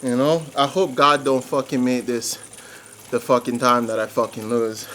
You know, I hope God don't fucking make this the fucking time that I fucking lose.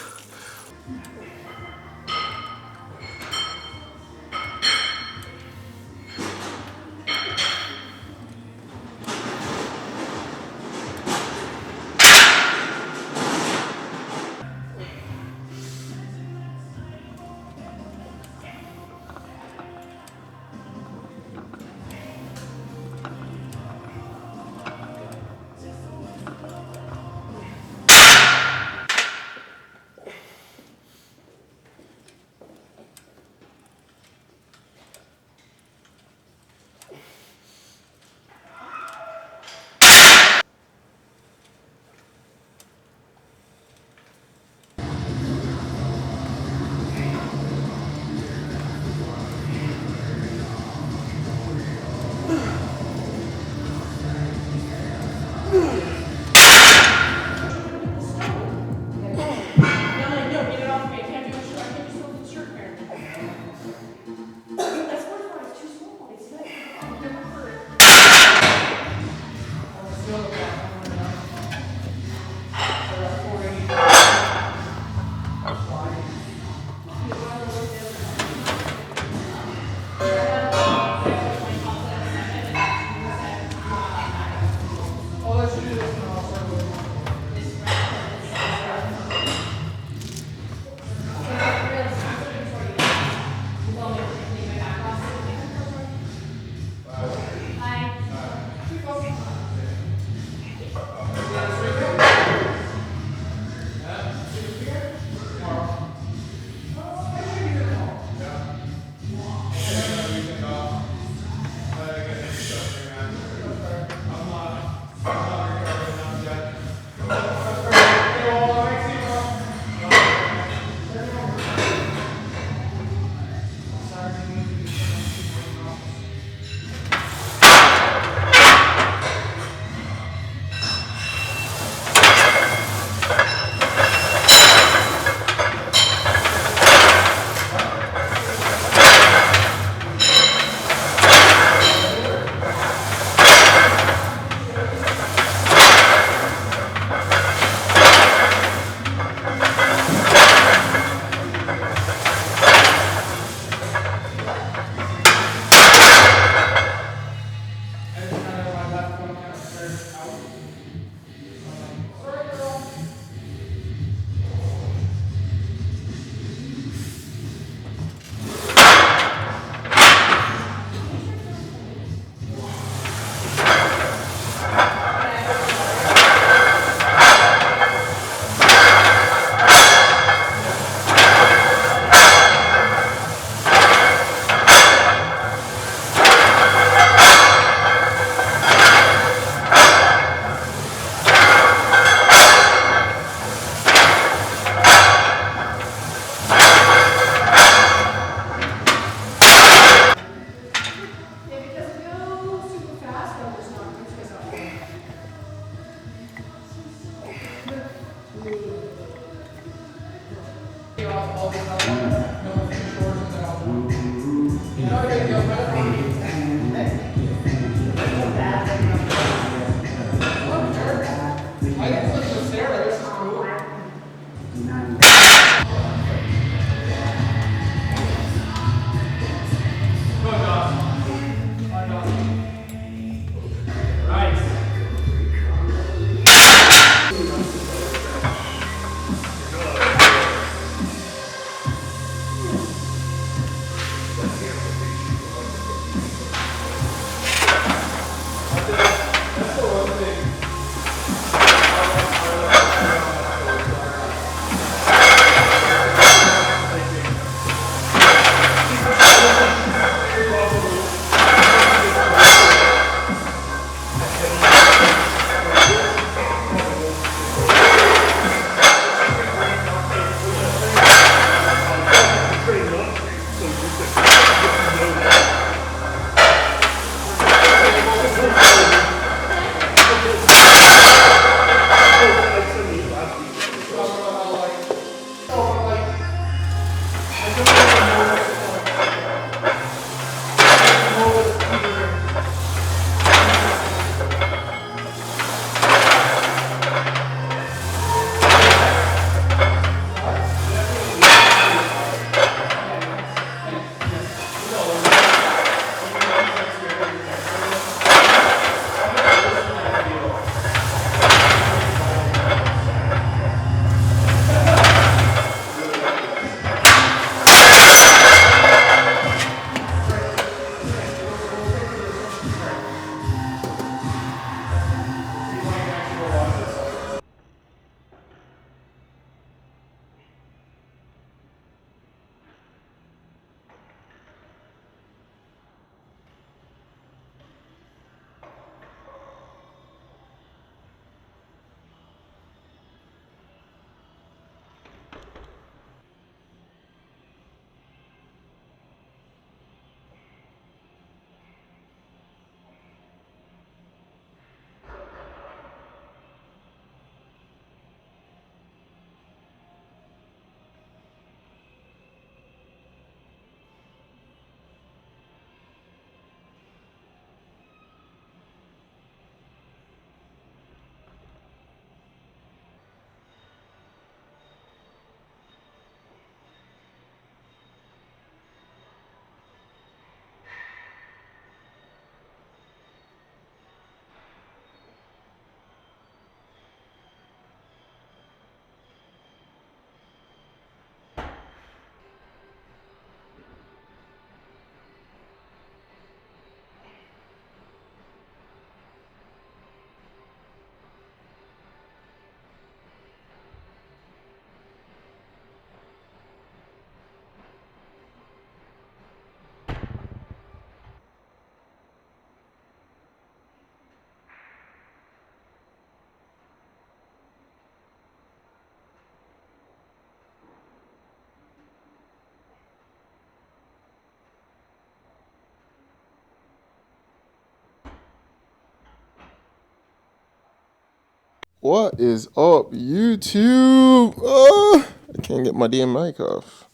What is up, YouTube? Oh, I can't get my damn mic off.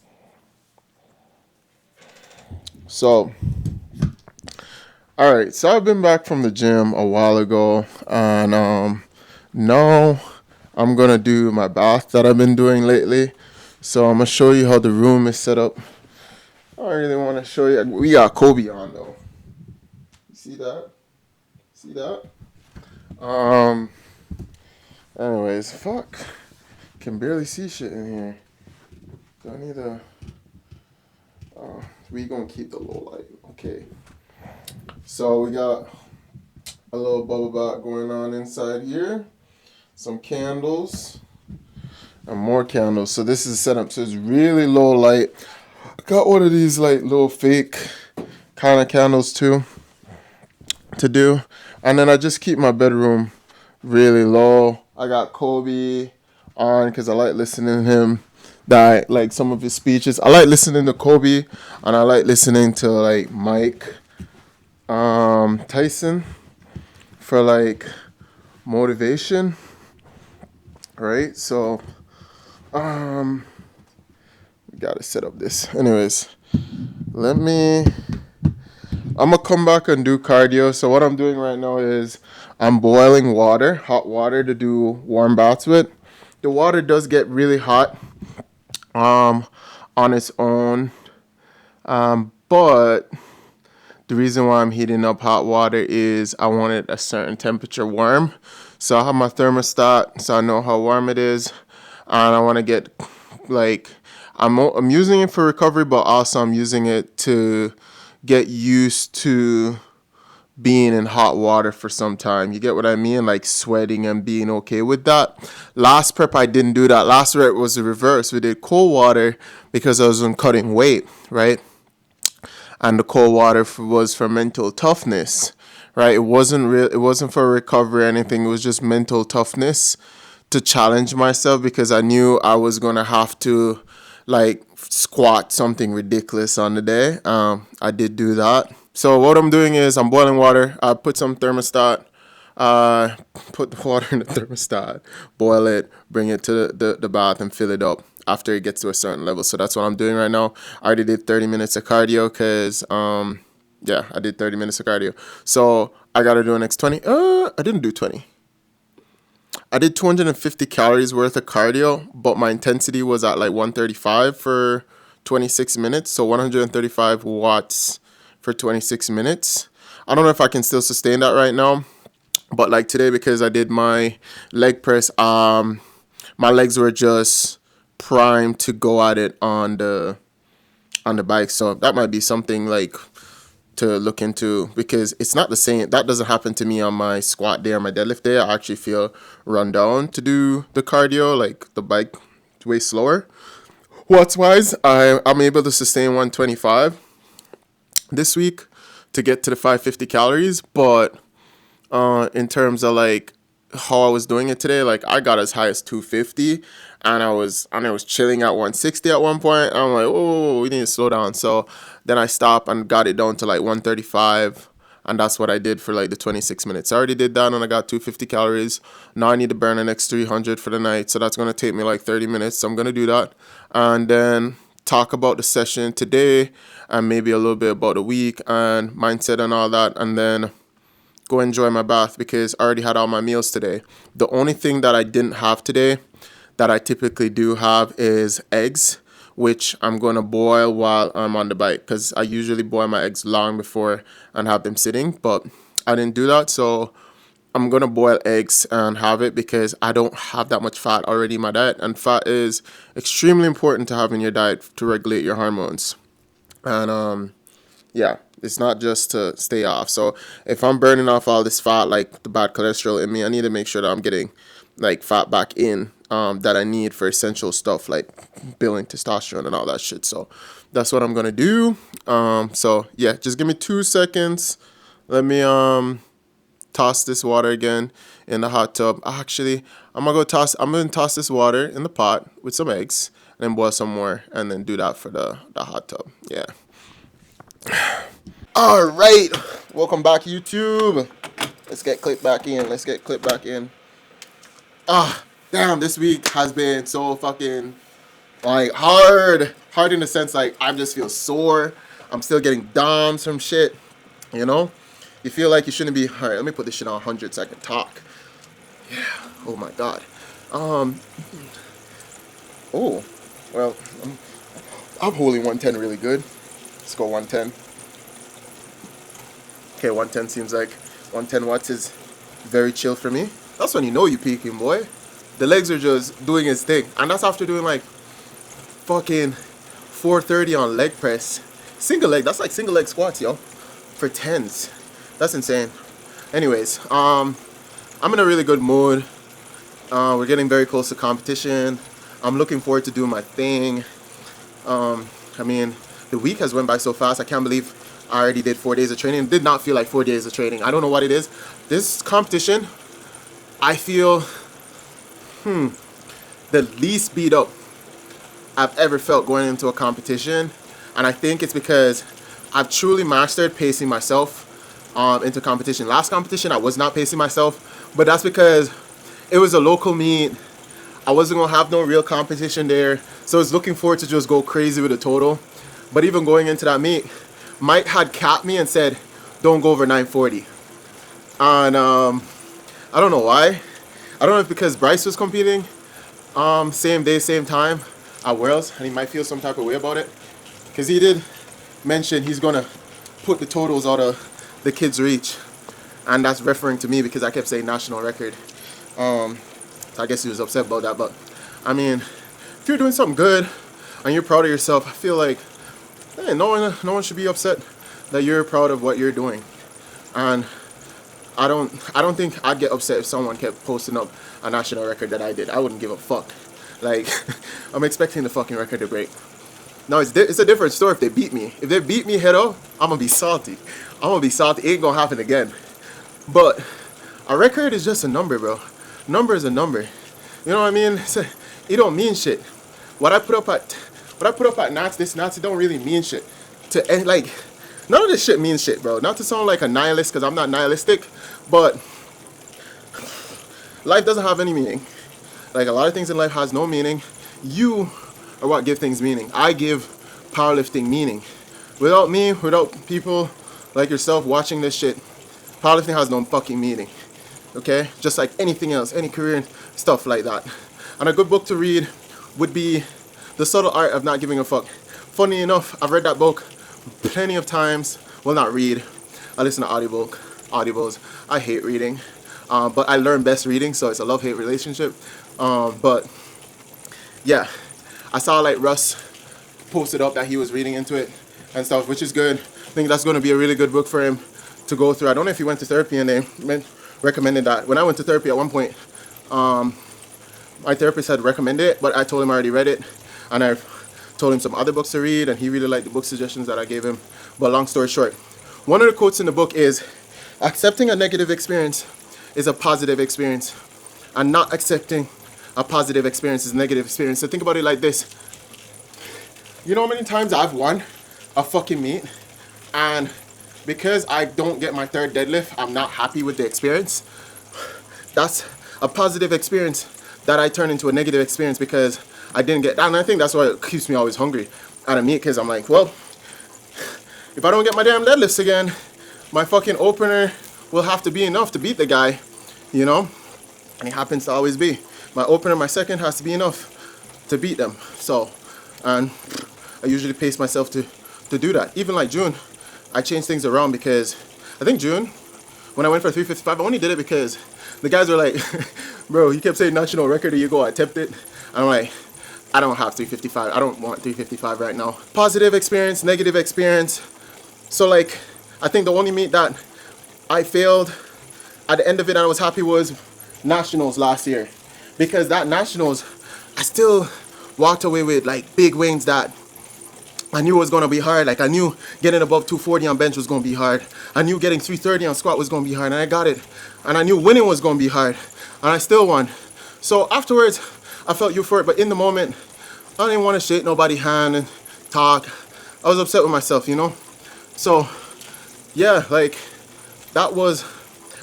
So, all right. So I've been back from the gym a while ago, and now I'm gonna do my bath that I've been doing lately. So I'm gonna show you how the room is set up. I don't really want to show you. We got Kobe on though. You see that? See that? Um. Anyways, fuck. Can barely see shit in here. Do I need a? We gonna keep the low light. Okay. So we got a little bubble bath going on inside here. Some candles. And more candles. So this is set up so it's really low light. I got one of these like little fake kind of candles too to do. And then I just keep my bedroom really low. I got Kobe on because I like listening to him. That like some of his speeches. I like listening to Kobe and I like listening to like Mike Tyson for like motivation. Right? So we gotta set up this. Anyways, I'm gonna come back and do cardio. So what I'm doing right now is I'm boiling water, hot water to do warm baths with. The water does get really hot on its own. But the reason why I'm heating up hot water is I want it a certain temperature warm. So I have my thermostat so I know how warm it is. And I want to get like I'm using it for recovery, but also I'm using it to get used to being in hot water for some time. You get what I mean? Like sweating and being okay with that. Last prep, I didn't do that. Last prep was the reverse. We did cold water because I was on cutting weight, right? And the cold water was for mental toughness, right? It wasn't real. It wasn't for recovery or anything. It was just mental toughness to challenge myself because I knew I was gonna have to like squat something ridiculous on the day. I did do that. So what I'm doing is I'm boiling water. I put some thermostat. Put the water in the thermostat, boil it, bring it to the bath, and fill it up after it gets to a certain level. So that's what I'm doing right now. I already did 30 minutes of cardio because I did 30 minutes of cardio. So I gotta do the next 20. I didn't do 20. I did 250 calories worth of cardio, but my intensity was at like 135 for 26 minutes. So 135 watts for 26 minutes. I don't know if I can still sustain that right now, but like today, because I did my leg press, my legs were just primed to go at it on the bike. So that might be something like to look into because it's not the same. That doesn't happen to me on my squat day or my deadlift day. I actually feel run down to do the cardio, like the bike way slower. Watts wise, I'm able to sustain 125 this week to get to the 550 calories. But in terms of like how I was doing it today, like I got as high as 250 and I was chilling at 160 at one point. I'm like, oh, we need to slow down. So then I stopped and got it down to like 135. And that's what I did for like the 26 minutes. I already did that and I got 250 calories. Now I need to burn the next 300 for the night. So that's going to take me like 30 minutes. So I'm going to do that. And then talk about the session today and maybe a little bit about the week and mindset and all that. And then go enjoy my bath because I already had all my meals today. The only thing that I didn't have today that I typically do have is eggs, which I'm going to boil while I'm on the bike because I usually boil my eggs long before and have them sitting, but I didn't do that. So I'm going to boil eggs and have it because I don't have that much fat already in my diet. And fat is extremely important to have in your diet to regulate your hormones. And yeah, it's not just to stay off. So if I'm burning off all this fat, like the bad cholesterol in me, I need to make sure that I'm getting like fat back in that I need for essential stuff like building testosterone and all that shit. So that's what I'm gonna do. So yeah, just give me 2 seconds. Let me toss this water again in the hot tub. Actually, I'm gonna toss this water in the pot with some eggs and then boil some more and then do that for the hot tub. Yeah. All right, welcome back, YouTube. Let's get clipped back in. Damn, this week has been so fucking like hard in the sense like I just feel sore. I'm still getting DOMs from shit, you know. You feel like you shouldn't be. All right, let me put this shit on 100-second talk. Yeah. Oh my god. Um. Oh. Well, I'm holding 110 really good. Let's go 110. Okay, 110 seems like 110 watts is very chill for me. That's when you know you peaking, boy. The legs are just doing its thing, and that's after doing like fucking 430 on leg press, single leg. That's like single leg squats, yo, for tens. That's insane. Anyways, I'm in a really good mood. We're getting very close to competition. I'm looking forward to doing my thing. I mean, the week has went by so fast. I can't believe I already did 4 days of training. It did not feel like 4 days of training. I don't know what it is. This competition, I feel the least beat up I've ever felt going into a competition. And I think it's because I've truly mastered pacing myself into competition. Last competition, I was not pacing myself, but that's because it was a local meet. I wasn't gonna have no real competition there, so I was looking forward to just go crazy with the total. But even going into that meet, Mike had capped me and said, "Don't go over 940." And I don't know why. I don't know if because Bryce was competing, same day, same time at Worlds, and he might feel some type of way about it, because he did mention he's gonna put the totals out of the kids' reach, and that's referring to me because I kept saying national record. So I guess he was upset about that. But I mean, if you're doing something good and you're proud of yourself, I feel like hey, no one should be upset that you're proud of what you're doing. And I don't think I'd get upset if someone kept posting up a national record that I did. I wouldn't give a fuck. Like, I'm expecting the fucking record to break. Now, it's a different story if they beat me. If they beat me head up, I'm going to be salty. I'm going to be salty. It ain't going to happen again. But a record is just a number, bro. Number is a number. You know what I mean? It don't mean shit. What I put up at Nats, this Nats, it don't really mean shit. Like, none of this shit means shit, bro. Not to sound like a nihilist, because I'm not nihilistic, but life doesn't have any meaning. Like, a lot of things in life has no meaning. You are what give things meaning. I give powerlifting meaning. Without me, without people like yourself watching this shit, powerlifting has no fucking meaning. Okay? Just like anything else, any career and stuff like that. And a good book to read would be The Subtle Art of Not Giving a Fuck. Funny enough, I've read that book plenty of times. Well, not read. I listen to audibles. I hate reading. But I learn best reading, so it's a love-hate relationship. But yeah, I saw like Russ posted up that he was reading into it and stuff, which is good. I think that's going to be a really good book for him to go through. I don't know if he went to therapy and they recommended that. When I went to therapy at one point, my therapist had recommended it, but I told him I already read it, and I told him some other books to read, and he really liked the book suggestions that I gave him. But long story short, one of the quotes in the book is, accepting a negative experience is a positive experience, and not accepting a positive experience is a negative experience. So think about it like this. You know how many times I've won a fucking meet, and because I don't get my third deadlift, I'm not happy with the experience? That's a positive experience that I turn into a negative experience because I didn't get that. And I think that's why it keeps me always hungry at a meet, because I'm like, well, if I don't get my damn deadlifts again, my fucking opener will have to be enough to beat the guy, you know? And it happens to always be. My opener, my second has to be enough to beat them. So, and I usually pace myself to do that. Even like June, I changed things around because I think June, when I went for 355, I only did it because the guys were like, bro, you kept saying national record, or you go attempt it. And I'm like, I don't have 355. I don't want 355 right now. Positive experience, negative experience. So like, I think the only meet that I failed at the end of it and I was happy was nationals last year. Because that nationals, I still walked away with like big wins that I knew it was going to be hard. Like I knew getting above 240 on bench was going to be hard. I knew getting 330 on squat was going to be hard, and I got it. And I knew winning was going to be hard, and I still won. So afterwards, I felt euphoric, but in the moment, I didn't want to shake nobody's hand and talk. I was upset with myself, you know? So, yeah, like, that was,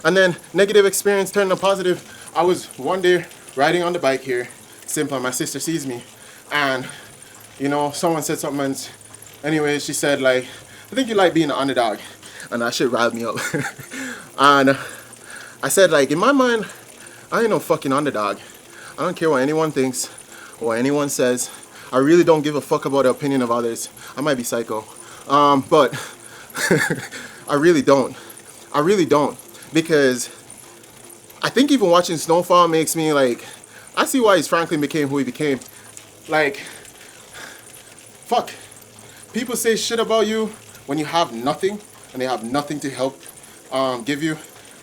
and then negative experience turned to positive. I was one day riding on the bike here, simple. My sister sees me, and you know, someone said something, and anyway, she said like, I think you like being an underdog, and that shit riled me up. And I said like, in my mind, I ain't no fucking underdog. I don't care what anyone thinks or anyone says. I really don't give a fuck about the opinion of others. I might be psycho, but I really don't. I really don't, because I think even watching Snowfall makes me like, I see why Franklin became who he became. Like, fuck. People say shit about you when you have nothing, and they have nothing to help give you.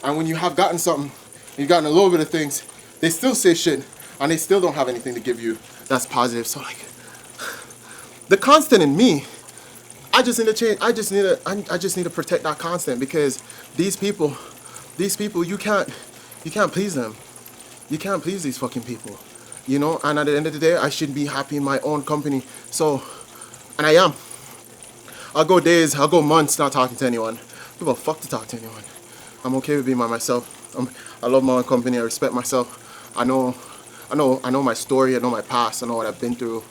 And when you have gotten something, you've gotten a little bit of things, they still say shit, and they still don't have anything to give you that's positive. So like, the constant in me, I just need to change. I just need to protect that constant, because these people, you can't please them. You can't please these fucking people, you know. And at the end of the day, I should be happy in my own company. So, and I am. I'll go days, I'll go months not talking to anyone. I give a fuck to talk to anyone. I'm okay with being by myself. I love my own company. I respect myself. I know my story. I know my past. I know what I've been through.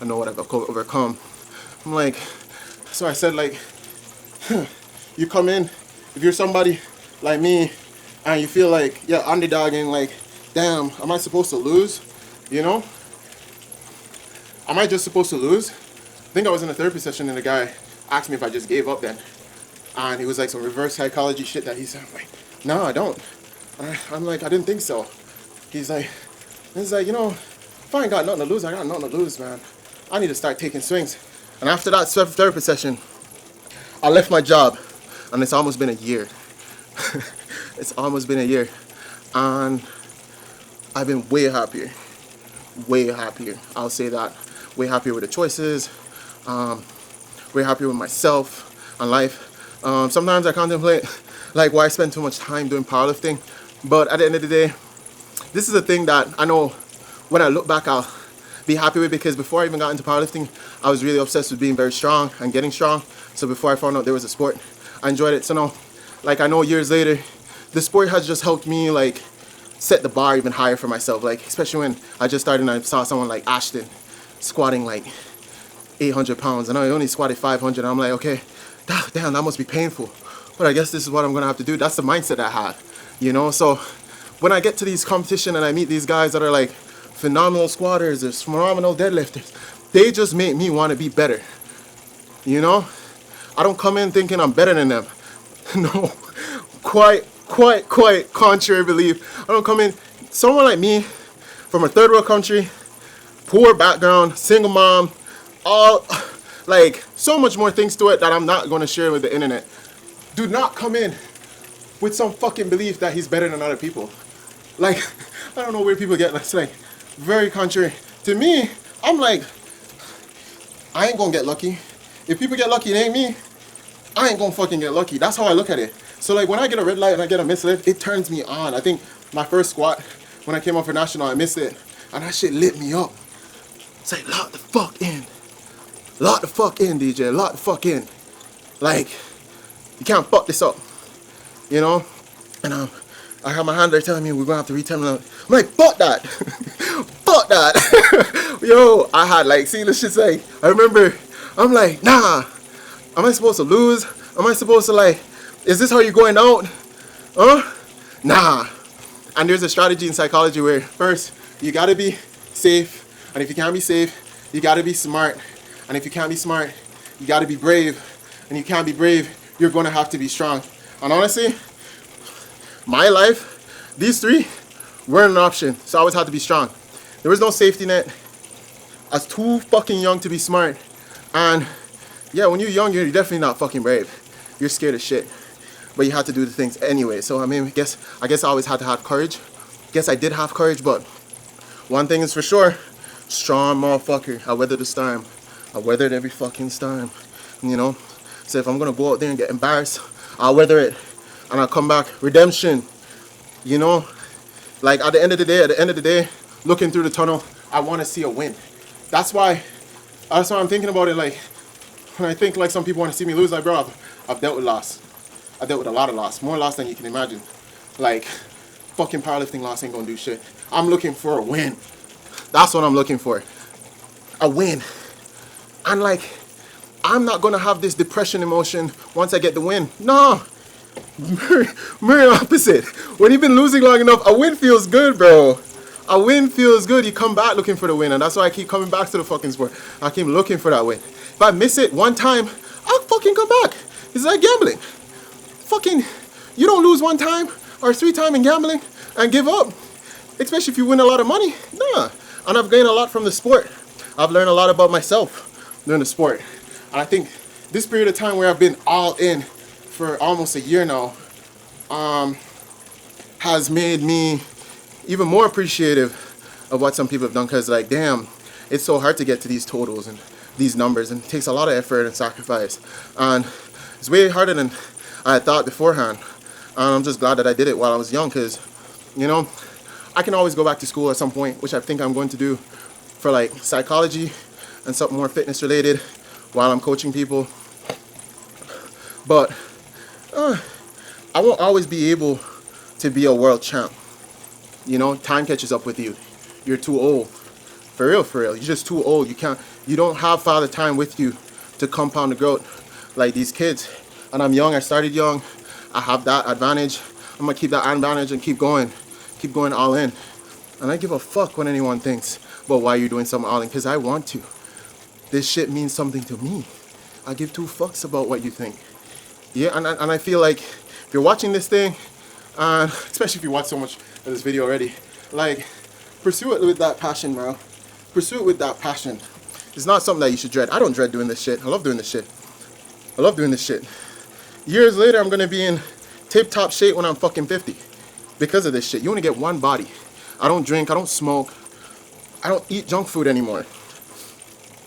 I know what I've overcome. I'm like, so I said like, you come in, if you're somebody like me, and you feel like, yeah, underdogging, like, damn, am I supposed to lose? You know? Am I just supposed to lose? I think I was in a therapy session and the guy asked me if I just gave up then. And it was like some reverse psychology shit that he said. I'm like, no, I don't. I'm like, I didn't think so. He's like, you know, if I ain't got nothing to lose, I got nothing to lose, man. I need to start taking swings. And after that therapy session, I left my job, and it's almost been a year. It's almost been a year, and I've been way happier. Way happier. I'll say that. Way happier with the choices. Way happier with myself and life. Sometimes I contemplate like why I spend too much time doing powerlifting, but at the end of the day, this is a thing that I know when I look back I'll be happy with, because before I even got into powerlifting, I was really obsessed with being very strong and getting strong. So before I found out there was a sport, I enjoyed it. So now, like, I know years later, the sport has just helped me like set the bar even higher for myself. Like, especially when I just started and I saw someone like Ashton squatting like 800 pounds, and I only squatted 500. I'm like, okay, damn, that must be painful, but I guess this is what I'm gonna have to do. That's the mindset I had, you know. So when I get to these competition and I meet these guys that are like phenomenal squatters or phenomenal deadlifters, they just make me want to be better, you know. I don't come in thinking I'm better than them. No, quite contrary belief. I don't come in, someone like me from a third world country, poor background, single mom, all like so much more things to it that I'm not going to share with the internet. Do not come in with some fucking belief that he's better than other people. Like, I don't know where people get that's like very contrary to me. I'm like, I ain't gonna get lucky. If people get lucky, it ain't me. I ain't gonna fucking get lucky. That's how I look at it. So like when I get a red light and I get a missed lift, it turns me on. I think my first squat, when I came up for national, I missed it, and that shit lit me up. It's like, lock the fuck in. Lock the fuck in, DJ. Lock the fuck in. Like, you can't fuck this up. You know? And I have my hand there telling me we're gonna have to retime. I'm like, fuck that. Fuck that. Yo, I had like, see this shit's like, I remember, I'm like, nah. Am I supposed to lose? Am I supposed to like, is this how you're going out? Huh? Nah. And there's a strategy in psychology where first, you gotta be safe. And if you can't be safe, you gotta be smart. And if you can't be smart, you gotta be brave. And you can't be brave, you're gonna have to be strong. And honestly, my life, these three weren't an option. So I always had to be strong. There was no safety net. I was too fucking young to be smart. And yeah, when you're young, you're definitely not fucking brave. You're scared of shit. But you have to do the things anyway. So I mean, I guess I always had to have courage. Guess I did have courage, but one thing is for sure, strong motherfucker. I weathered the storm. I weathered every fucking storm. You know? So if I'm gonna go out there and get embarrassed, I'll weather it. And I'll come back. Redemption. You know? Like at the end of the day, looking through the tunnel, I wanna see a win. That's why I'm thinking about it. Like when I think like some people want to see me lose, like bro, I've dealt with loss. I've dealt with a lot of loss, more loss than you can imagine. Like fucking powerlifting loss ain't gonna do shit. I'm looking for a win. That's what I'm looking for. A win. And like, I'm not gonna have this depression emotion once I get the win. No. Mirror opposite. When you've been losing long enough, a win feels good, bro. A win feels good. You come back looking for the win, and that's why I keep coming back to the fucking sport. I keep looking for that win. If I miss it one time, I'll fucking come back. It's like gambling. Fucking, you don't lose one time or 3 times in gambling and give up. Especially if you win a lot of money. Nah. And I've gained a lot from the sport. I've learned a lot about myself during the sport. And I think this period of time where I've been all in for almost a year now has made me even more appreciative of what some people have done, because like, damn, it's so hard to get to these totals and these numbers, and it takes a lot of effort and sacrifice, and it's way harder than I had thought beforehand. And I'm just glad that I did it while I was young, because, you know, I can always go back to school at some point, which I think I'm going to do, for like psychology and something more fitness related while I'm coaching people. But I won't always be able to be a world champ. You know, time catches up with you. You're too old. For real, for real. You're just too old. You don't have father time with you to compound the growth like these kids. And I'm young. I started young. I have that advantage. I'm gonna keep that advantage and keep going all in. And I give a fuck what anyone thinks about why you're doing something all in, because I want to. This shit means something to me. I give 2 fucks about what you think. Yeah, and I feel like if you're watching this thing, and especially if you watch so much of this video already, like, pursue it with that passion, bro. Pursue it with that passion. It's not something that you should dread. I don't dread doing this shit. I love doing this shit. I love doing this shit. Years later, I'm gonna be in tip-top shape when I'm fucking 50 because of this shit. You only get one body. I don't drink. I don't smoke. I don't eat junk food anymore.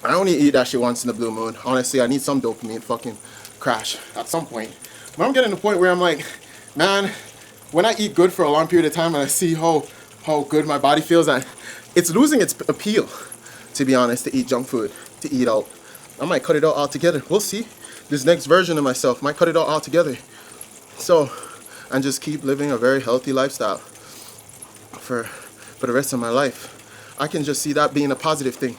I only eat that shit once in the blue moon. Honestly, I need some dopamine fucking crash at some point. But I'm getting to the point where I'm like, man, when I eat good for a long period of time and I see how good my body feels, and it's losing its appeal, to be honest, to eat junk food, to eat out. I might cut it out altogether. We'll see. This next version of myself might cut it out altogether. So, and just keep living a very healthy lifestyle for the rest of my life. I can just see that being a positive thing.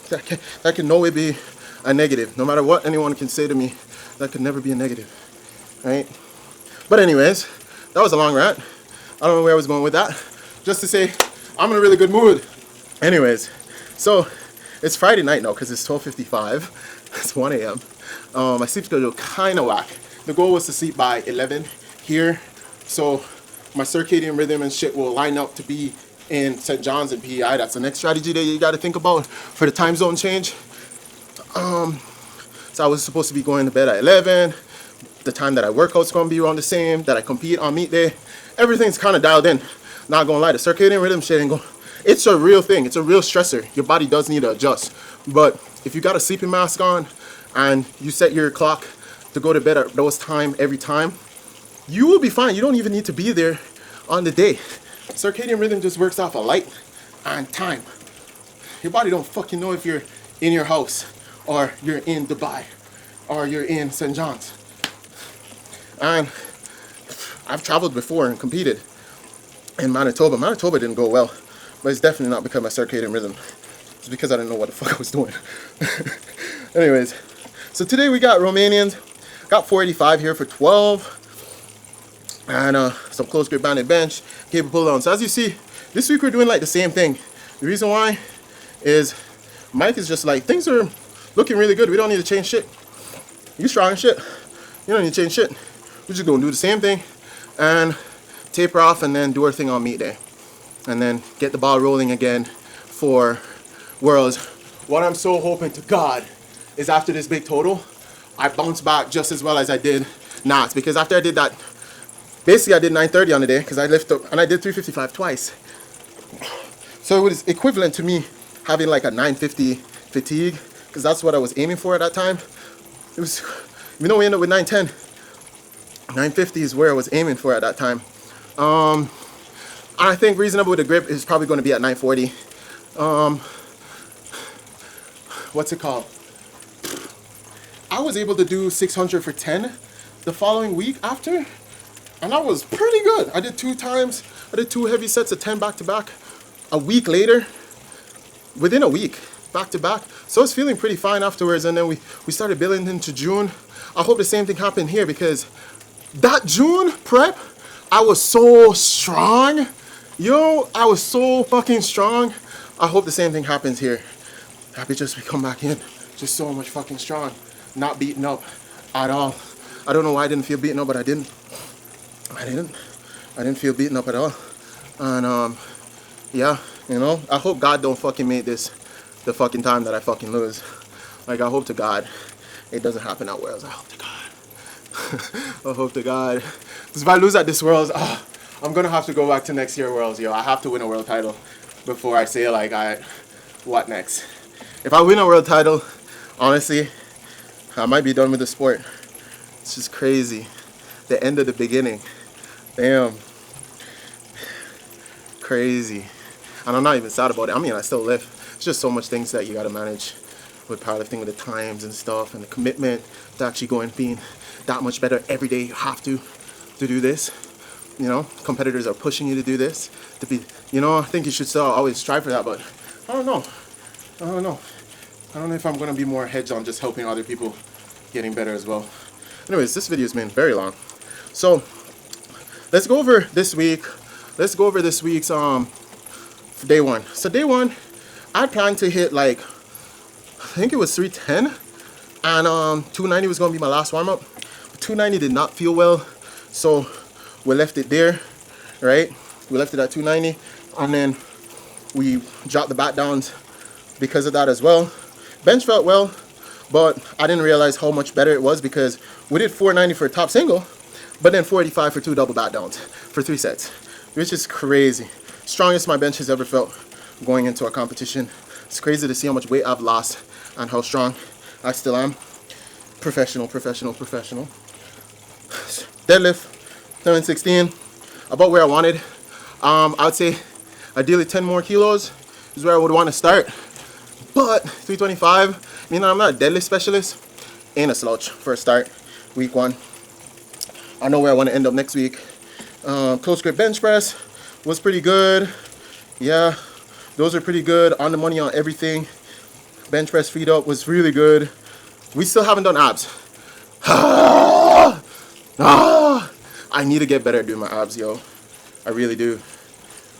That can no way be a negative. No matter what anyone can say to me, that could never be a negative, right? But anyways, that was a long rant. I don't know where I was going with that. Just to say, I'm in a really good mood. Anyways, so it's Friday night now because it's 12:55. It's 1 a.m. My sleep schedule kind of whack. The goal was to sleep by 11 here, so my circadian rhythm and shit will line up to be in St. John's and PEI. That's the next strategy that you got to think about for the time zone change. So I was supposed to be going to bed at 11. The time that I work out's going to be around the same, that I compete on meet day. Everything's kind of dialed in. Not going to lie, the circadian rhythm shit ain't going. It's a real thing. It's a real stressor. Your body does need to adjust. But if you got a sleeping mask on and you set your clock to go to bed at those time every time, you will be fine. You don't even need to be there on the day. Circadian rhythm just works off of light and time. Your body don't fucking know if you're in your house or you're in Dubai or you're in St. John's. And I've traveled before and competed in Manitoba. Manitoba didn't go well, but it's definitely not because of my circadian rhythm. It's because I didn't know what the fuck I was doing. Anyways, so today we got Romanians. Got 485 here for 12. And some close grip banded bench, cable pull down. So as you see, this week we're doing like the same thing. The reason why is Mike is just like, things are looking really good. We don't need to change shit. You strong and shit. You don't need to change shit. We're just gonna do the same thing and taper off and then do our thing on meet day. And then get the ball rolling again for Worlds. What I'm so hoping to God is after this big total, I bounce back just as well as I did Knox. Because after I did that, basically I did 930 on the day because I lifted up and I did 355 twice. So it was equivalent to me having like a 950 fatigue because that's what I was aiming for at that time. It was, even though we ended up with 910, 950 is where I was aiming for at that time. I think reasonable with the grip is probably going to be at 940. What's it called? I was able to do 600 for 10 the following week after, and that was pretty good. I did 2 times I did 2 heavy sets of 10 back to back. A week later, within a week, back to back. So I was feeling pretty fine afterwards, and then we started building into June. I hope the same thing happened here, because that June prep, I was so strong. Yo, I was so fucking strong. I hope the same thing happens here. Happy just we come back in, just so much fucking strong, not beaten up at all. I don't know why I didn't feel beaten up, but I didn't feel beaten up at all. And yeah, you know, I hope God don't fucking make this the fucking time that I fucking lose. Like, I hope to God it doesn't happen at Worlds. I hope to God. I hope to God. Because if I lose at this Worlds, I'm gonna have to go back to next year Worlds, yo. I have to win a world title before I say, like, alright, what next? If I win a world title, honestly, I might be done with the sport. It's just crazy. The end of the beginning. Damn. Crazy. And I'm not even sad about it. I mean, I still live. It's just so much things that you gotta manage with powerlifting, with the times and stuff, and the commitment to actually going and being that much better every day. You have to do this. You know, competitors are pushing you to do this. To be, you know, I think you should still always strive for that, but I don't know. I don't know if I'm gonna be more hedged on just helping other people getting better as well. Anyways, this video has been very long. So let's go over this week. Let's go over this week's day one. So day one, I planned to hit, like, I think it was 310, and 290 was gonna be my last warm up. 290 did not feel well, so we left it there, right? We left it at 290, and then we dropped the bat downs because of that as well. Bench felt well, but I didn't realize how much better it was, because we did 490 for a top single, but then 485 for 2 double bat downs for 3 sets, which is crazy. Strongest my bench has ever felt going into a competition. It's crazy to see how much weight I've lost and how strong I still am. Professional. Deadlift, 716, about where I wanted. I would say ideally 10 more kilos is where I would want to start. But 325, you know, I'm not a deadlift specialist. Ain't a slouch for a start, week one. I know where I want to end up next week. Close grip bench press was pretty good. Yeah, those are pretty good. On the money on everything. Bench press feet up was really good. We still haven't done abs. I need to get better at doing my abs, yo. I really do.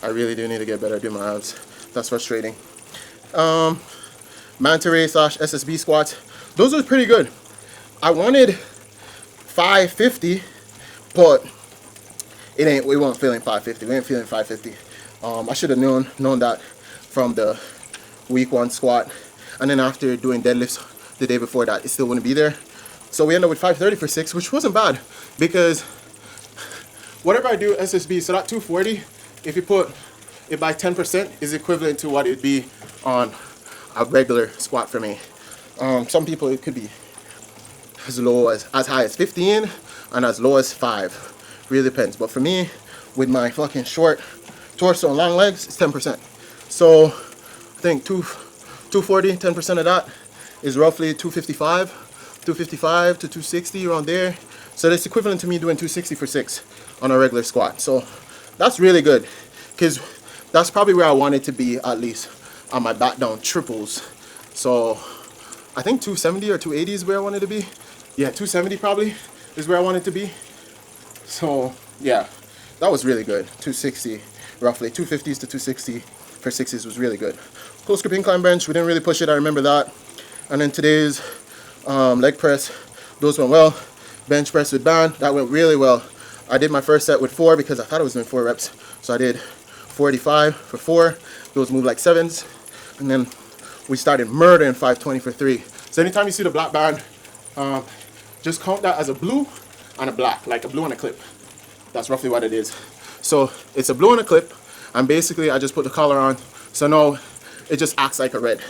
I really do need to get better at doing my abs. That's frustrating. Manta ray / SSB squats. Those are pretty good. I wanted 550, but we weren't feeling 550. We ain't feeling 550. I should have known that from the week one squat, and then after doing deadlifts the day before that, it still wouldn't be there. So we ended up with 530 for 6, which wasn't bad, because whatever I do SSB, so that 240, if you put it by 10%, is equivalent to what it'd be on a regular squat for me. Some people, it could be as high as 15 and as low as 5. Really depends. But for me, with my fucking short torso and long legs, it's 10%. So I think 240, 10% of that is roughly 255 to 260, around there. So that's equivalent to me doing 260 for 6 on a regular squat. So that's really good, because that's probably where I wanted to be, at least on my back down triples. So I think 270 or 280 is where I wanted to be. Yeah, 270 probably is where I wanted to be. So yeah, that was really good. 260 roughly, 250s to 260 for 6s was really good. Close grip incline bench, we didn't really push it, I remember that. And then today's leg press, those went well. Bench press with band, that went really well. I did my first set with 4 because I thought I was doing 4 reps. So I did 485 for 4. Those moved like 7s. And then we started murdering 520 for 3. So anytime you see the black band, just count that as a blue and a black, like a blue and a clip. That's roughly what it is. So it's a blue and a clip, and basically I just put the collar on. So now it just acts like a red.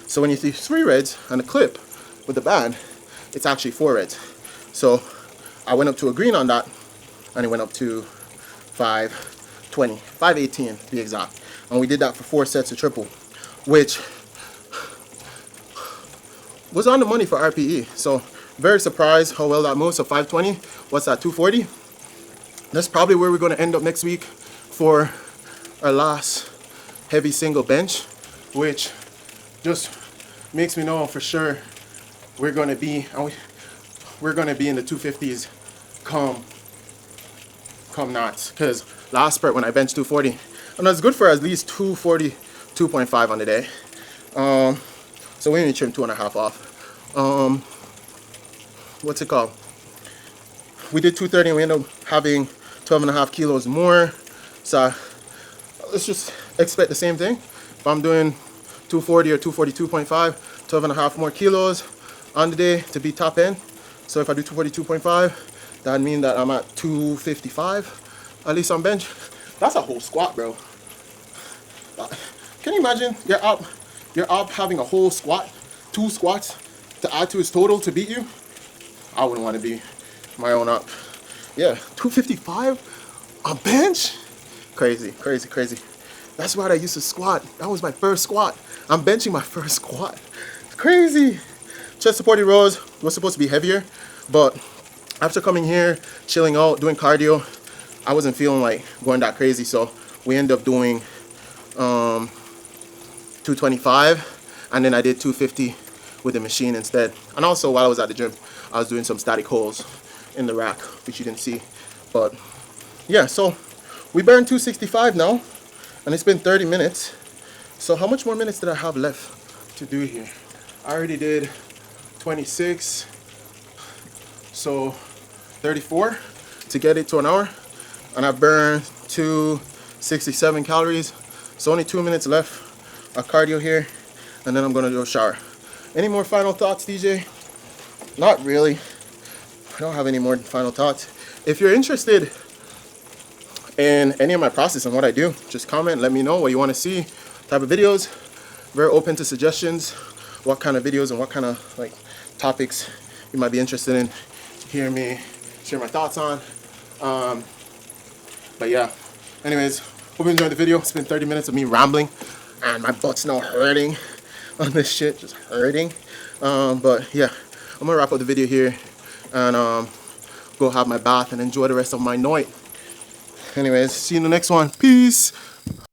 So when you see 3 reds and a clip with the band, it's actually 4 reds. So I went up to a green on that, and it went up to 520, 518 to be exact. And we did that for 4 sets of triple, which was on the money for RPE. So very surprised how well that moved. So 520, what's that, 240? That's probably where we're going to end up next week for our last heavy single bench, which just makes me know for sure we're gonna be in the 250s come knots. Because last spurt when I benched 240, and that's good for at least 240, 2.5 on the day. So we only trimmed 2.5 off. What's it called? We did 230 and we ended up having 12.5 kilos more. So let's just expect the same thing. If I'm doing 240 or 242.5, 12.5 more kilos on the day to be top end. So if I do 242.5, that means that I'm at 255, at least on bench. That's a whole squat, bro. Can you imagine you're up having a whole squat, 2 squats to add to his total to beat you? I wouldn't want to be my own up. Yeah, 255 on bench? Crazy, crazy, crazy. That's what I used to squat. That was my first squat. I'm benching my first squat. It's crazy. Chest supported rows was supposed to be heavier, but after coming here, chilling out, doing cardio, I wasn't feeling like going that crazy, so we ended up doing 225, and then I did 250 with the machine instead. And also while I was at the gym, I was doing some static holds in the rack, which you didn't see. But yeah, so we burned 265 now, and it's been 30 minutes. So how much more minutes did I have left to do here? I already did 26, so 34 to get it to an hour, and I burned 267 calories. So only 2 minutes left of cardio here, and then I'm gonna do a shower. Any more final thoughts, DJ? Not really. I don't have any more final thoughts. If you're interested in any of my process and what I do, just comment, let me know what you want to see, type of videos. Very open to suggestions, what kind of videos and what kind of like topics you might be interested in hearing me share my thoughts on. But yeah, anyways, hope you enjoyed the video. It's been 30 minutes of me rambling, and my butt's now hurting on this shit, just hurting. But yeah, I'm gonna wrap up the video here and go have my bath and enjoy the rest of my night. Anyways, see you in the next one. Peace.